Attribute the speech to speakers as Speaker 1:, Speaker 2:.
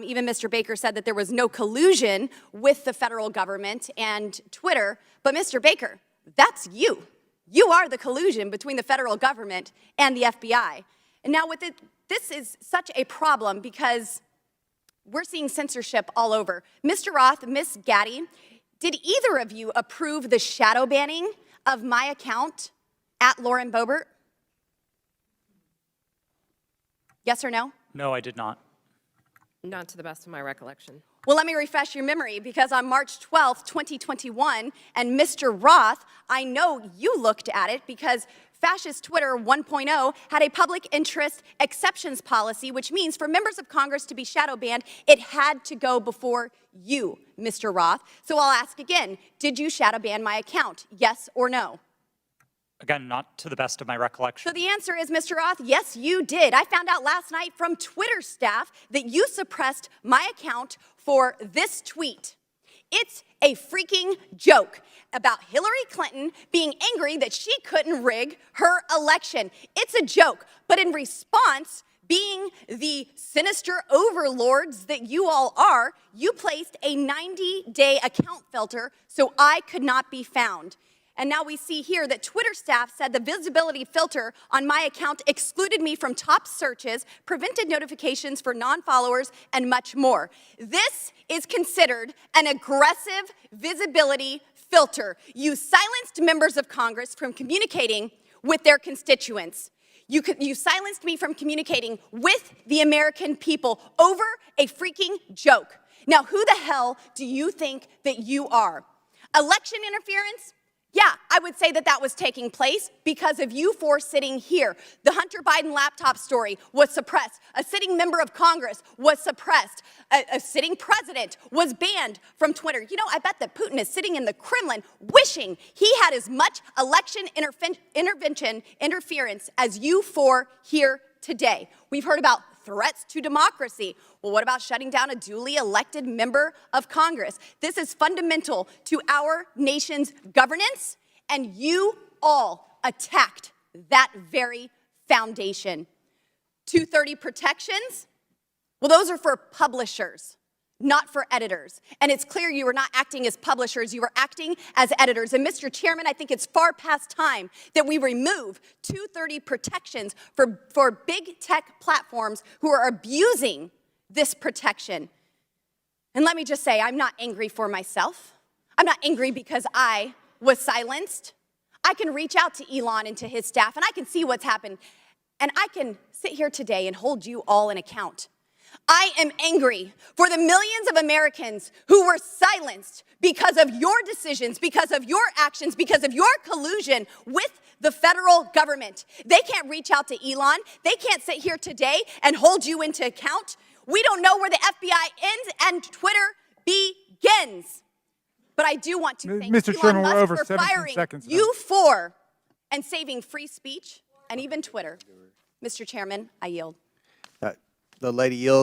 Speaker 1: Even Mr. Baker said that there was no collusion with the federal government and Twitter. But Mr. Baker, that's you. You are the collusion between the federal government and the FBI. And now this is such a problem because we're seeing censorship all over. Mr. Roth, Ms. Gaddy, did either of you approve the shadow banning of my account at Lauren Boebert? Yes or no?
Speaker 2: No, I did not.
Speaker 3: Not to the best of my recollection.
Speaker 1: Well, let me refresh your memory, because on March 12th, 2021, and Mr. Roth, I know you looked at it because Fascist Twitter 1.0 had a public interest exceptions policy, which means for members of Congress to be shadow banned, it had to go before you, Mr. Roth. So I'll ask again, did you shadow ban my account, yes or no?
Speaker 2: Again, not to the best of my recollection.
Speaker 1: So the answer is, Mr. Roth, yes, you did. I found out last night from Twitter staff that you suppressed my account for this tweet. It's a freaking joke about Hillary Clinton being angry that she couldn't rig her election. It's a joke, but in response, being the sinister overlords that you all are, you placed a 90-day account filter so I could not be found. And now we see here that Twitter staff said the visibility filter on my account excluded me from top searches, prevented notifications for non-followers, and much more. This is considered an aggressive visibility filter. You silenced members of Congress from communicating with their constituents. You silenced me from communicating with the American people over a freaking joke. Now, who the hell do you think that you are? Election interference? Yeah, I would say that that was taking place because of you four sitting here. The Hunter Biden laptop story was suppressed. A sitting member of Congress was suppressed. A sitting president was banned from Twitter. You know, I bet that Putin is sitting in the Kremlin wishing he had as much election interference as you four here today. We've heard about threats to democracy. Well, what about shutting down a duly elected member of Congress? This is fundamental to our nation's governance, and you all attacked that very foundation. 230 protections? Well, those are for publishers, not for editors. And it's clear you were not acting as publishers, you were acting as editors. And Mr. Chairman, I think it's far past time that we remove 230 protections for big tech platforms who are abusing this protection. And let me just say, I'm not angry for myself. I'm not angry because I was silenced. I can reach out to Elon and to his staff, and I can see what's happened. And I can sit here today and hold you all in account. I am angry for the millions of Americans who were silenced because of your decisions, because of your actions, because of your collusion with the federal government. They can't reach out to Elon. They can't sit here today and hold you into account. We don't know where the FBI ends and Twitter begins. But I do want to thank
Speaker 4: Mr.
Speaker 1: Elon
Speaker 4: Chairman, we're
Speaker 1: Musk
Speaker 4: over
Speaker 1: for
Speaker 4: 17
Speaker 1: firing
Speaker 4: seconds now.
Speaker 1: you four and saving free speech and even Twitter. Mr. Chairman, I yield.
Speaker 5: The lady yields.